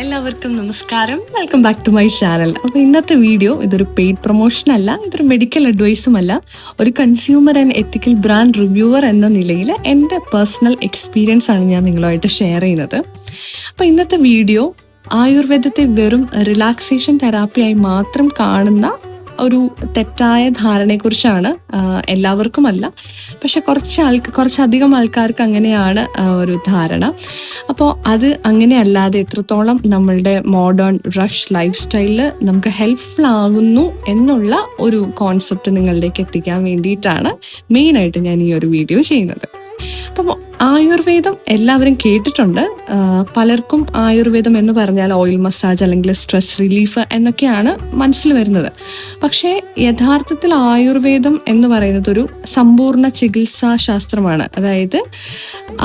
എല്ലാവർക്കും നമസ്കാരം. Welcome back to my channel. അപ്പോൾ ഇന്നത്തെ വീഡിയോ ഇതൊരു പെയ്ഡ് പ്രൊമോഷൻ അല്ല, ഇതൊരു മെഡിക്കൽ അഡ്വൈസും അല്ല. ഒരു consumer and ethical brand reviewer എന്ന നിലയിൽ എൻ്റെ പേഴ്സണൽ എക്സ്പീരിയൻസ് ആണ് ഞാൻ നിങ്ങളുമായിട്ട് ഷെയർ ചെയ്യുന്നത്. അപ്പോൾ ഇന്നത്തെ വീഡിയോ ആയുർവേദത്തെ വെറും റിലാക്സേഷൻ തെറാപ്പിയായി മാത്രം കാണുന്ന ഒരു തെറ്റായ ധാരണയെക്കുറിച്ചാണ്. എല്ലാവർക്കുമല്ല, പക്ഷെ കുറച്ചധികം ആൾക്കാർക്ക് അങ്ങനെയാണ് ഒരു ധാരണ. അപ്പോൾ അത് അങ്ങനെയല്ലാതെ എത്രത്തോളം നമ്മളുടെ മോഡേൺ റഷ് ലൈഫ് സ്റ്റൈലിൽ നമുക്ക് ഹെൽപ്ഫുൾ ആകുന്നു എന്നുള്ള ഒരു കോൺസെപ്റ്റ് നിങ്ങളിലേക്ക് എത്തിക്കാൻ വേണ്ടിയിട്ടാണ് മെയിനായിട്ട് ഞാൻ ഈ ഒരു വീഡിയോ ചെയ്യുന്നത്. അപ്പം ആയുർവേദം എല്ലാവരും കേട്ടിട്ടുണ്ട്. പലർക്കും ആയുർവേദം എന്ന് പറഞ്ഞാൽ ഓയിൽ മസാജ് അല്ലെങ്കിൽ സ്ട്രെസ് റിലീഫ് എന്നൊക്കെയാണ് മനസ്സിൽ വരുന്നത്. പക്ഷേ യഥാർത്ഥത്തിൽ ആയുർവേദം എന്ന് പറയുന്നത് ഒരു സമ്പൂർണ്ണ ചികിത്സാ ശാസ്ത്രമാണ്. അതായത്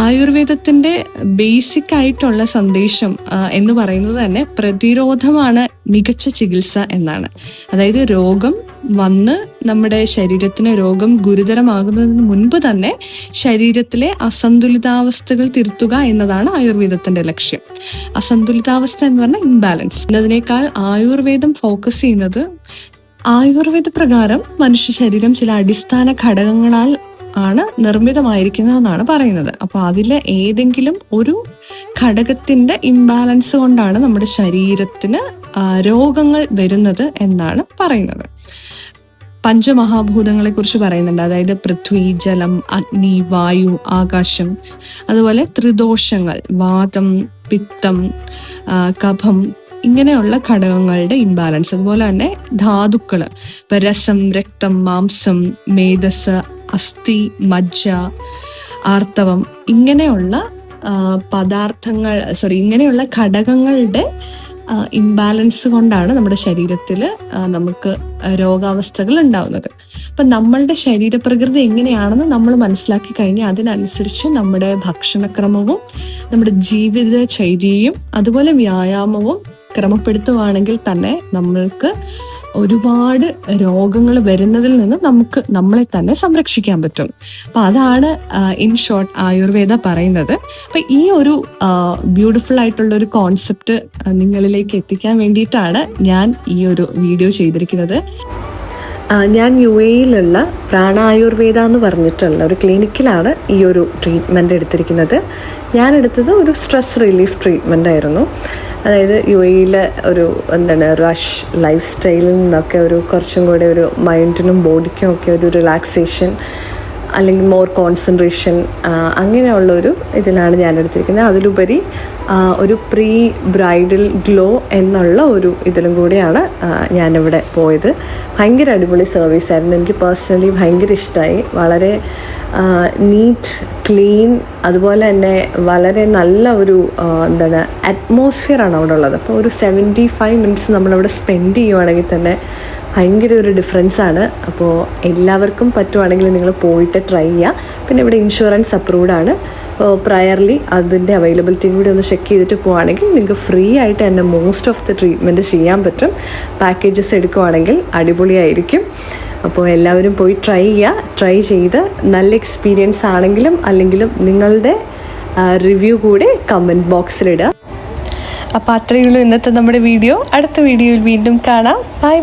ആയുർവേദത്തിൻ്റെ ബേസിക് ആയിട്ടുള്ള സന്ദേശം എന്ന് പറയുന്നത് തന്നെ പ്രതിരോധമാണ് മികച്ച ചികിത്സ എന്നാണ്. അതായത് രോഗം വന്ന് നമ്മുടെ ശരീരത്തിന് രോഗം ഗുരുതരമാകുന്നതിന് മുൻപ് തന്നെ ശരീരത്തിലെ അസന്തുലിതാവസ്ഥകൾ തിരുത്തുക എന്നതാണ് ആയുർവേദത്തിന്റെ ലക്ഷ്യം. അസന്തുലിതാവസ്ഥ എന്ന് പറഞ്ഞാൽ ഇംബാലൻസ് എന്നതിനേക്കാൾ ആയുർവേദം ഫോക്കസ് ചെയ്യുന്നത് ആയുർവേദ പ്രകാരം മനുഷ്യ ശരീരം ചില അടിസ്ഥാന ഘടകങ്ങളാൽ ആണ് നിർമ്മിതമായിരിക്കുന്നതെന്നാണ് പറയുന്നത്. അപ്പോൾ അതിലെ ഏതെങ്കിലും ഒരു ഘടകത്തിന്റെ ഇംബാലൻസ് കൊണ്ടാണ് നമ്മുടെ ശരീരത്തിന് രോഗങ്ങൾ വരുന്നത് എന്നാണ് പറയുന്നത്. പഞ്ചമഹാഭൂതങ്ങളെ കുറിച്ച് പറയുന്നുണ്ട്. അതായത് പൃഥ്വി, ജലം, അഗ്നി, വായു, ആകാശം. അതുപോലെ ത്രിദോഷങ്ങൾ, വാതം, പിത്തം, കഫം, ഇങ്ങനെയുള്ള ഘടകങ്ങളുടെ ഇംബാലൻസ്. അതുപോലെ തന്നെ ധാതുക്കൾ, രസം, രക്തം, മാംസം, മേധസ്, അസ്ഥി, മജ്ജ, ആർത്തവം, ഇങ്ങനെയുള്ള ഇങ്ങനെയുള്ള ഘടകങ്ങളുടെ ഇംബാലൻസ് കൊണ്ടാണ് നമ്മുടെ ശരീരത്തിൽ നമുക്ക് രോഗാവസ്ഥകൾ ഉണ്ടാവുന്നത്. അപ്പം നമ്മളുടെ ശരീരപ്രകൃതി എങ്ങനെയാണെന്ന് നമ്മൾ മനസ്സിലാക്കി കഴിഞ്ഞാൽ അതിനനുസരിച്ച് നമ്മുടെ ഭക്ഷണക്രമവും നമ്മുടെ ജീവിതചര്യയും അതുപോലെ വ്യായാമവും ക്രമപ്പെടുത്തുകയാണെങ്കിൽ തന്നെ നമ്മൾക്ക് ഒരുപാട് രോഗങ്ങൾ വരുന്നതിൽ നിന്ന് നമുക്ക് നമ്മളെ തന്നെ സംരക്ഷിക്കാൻ പറ്റും. അപ്പം അതാണ് ഇൻ ഷോർട്ട് ആയുർവേദ പറയുന്നത്. അപ്പം ഈ ഒരു ബ്യൂട്ടിഫുൾ ആയിട്ടുള്ള ഒരു കോൺസെപ്റ്റ് നിങ്ങളിലേക്ക് എത്തിക്കാൻ വേണ്ടിയിട്ടാണ് ഞാൻ ഈ ഒരു വീഡിയോ ചെയ്തിരിക്കുന്നത്. ഞാൻ UAE പ്രാണായുർവേദ എന്ന് പറഞ്ഞിട്ടുള്ള ഒരു ക്ലിനിക്കിലാണ് ഈ ഒരു ട്രീറ്റ്മെൻറ്റ് എടുത്തിരിക്കുന്നത്. ഞാൻ എടുത്തത് ഒരു സ്ട്രെസ് റിലീഫ് ട്രീറ്റ്മെൻ്റ് ആയിരുന്നു. അതായത് UAE ഒരു റഷ് ലൈഫ് സ്റ്റൈലിൽ നിന്നൊക്കെ കുറച്ചും കൂടെ ഒരു മൈൻഡിനും ബോഡിക്കും ഒക്കെ ഒരു റിലാക്സേഷൻ അല്ലെങ്കിൽ മോർ കോൺസെൻട്രേഷൻ അങ്ങനെയുള്ളൊരു ഇതിലാണ് ഞാൻ എടുത്തിരിക്കുന്നത്. അതിലുപരി ഒരു പ്രീ ബ്രൈഡൽ ഗ്ലോ എന്നുള്ള ഒരു ഇതിലും കൂടിയാണ് ഞാനിവിടെ പോയത്. ഭയങ്കര അടിപൊളി സർവീസായിരുന്നു. എനിക്ക് പേഴ്സണലി ഭയങ്കര ഇഷ്ടമായി. വളരെ നീറ്റ്, ക്ലീൻ, അതുപോലെ തന്നെ വളരെ നല്ല ഒരു അറ്റ്മോസ്ഫിയറാണ് അവിടെ ഉള്ളത്. അപ്പോൾ ഒരു 75 മിനിറ്റ്സ് നമ്മളവിടെ സ്പെൻഡ് ചെയ്യുവാണെങ്കിൽ തന്നെ ഭയങ്കര ഒരു ഡിഫറൻസാണ്. അപ്പോൾ എല്ലാവർക്കും പറ്റുവാണെങ്കിൽ നിങ്ങൾ പോയിട്ട് ട്രൈ ചെയ്യുക. പിന്നെ ഇവിടെ ഇൻഷുറൻസ് അപ്രൂവ്ഡ് ആണ്. പ്രയർലി അതിൻ്റെ അവൈലബിലിറ്റി കൂടി ഒന്ന് ചെക്ക് ചെയ്തിട്ട് പോവുകയാണെങ്കിൽ നിങ്ങൾക്ക് ഫ്രീ ആയിട്ട് തന്നെ മോസ്റ്റ് ഓഫ് ദി ട്രീറ്റ്മെൻറ്റ് ചെയ്യാൻ പറ്റും. പാക്കേജസ് എടുക്കുവാണെങ്കിൽ അടിപൊളിയായിരിക്കും. അപ്പോൾ എല്ലാവരും പോയി ട്രൈ ചെയ്ത് നല്ല എക്സ്പീരിയൻസ് ആണെങ്കിലും അല്ലെങ്കിലും നിങ്ങളുടെ റിവ്യൂ കൂടി കമൻറ്റ് ബോക്സിലിടുക. അപ്പോൾ അത്രയേ ഉള്ളൂ ഇന്നത്തെ നമ്മുടെ വീഡിയോ. അടുത്ത വീഡിയോയിൽ വീണ്ടും കാണാം. ബൈ.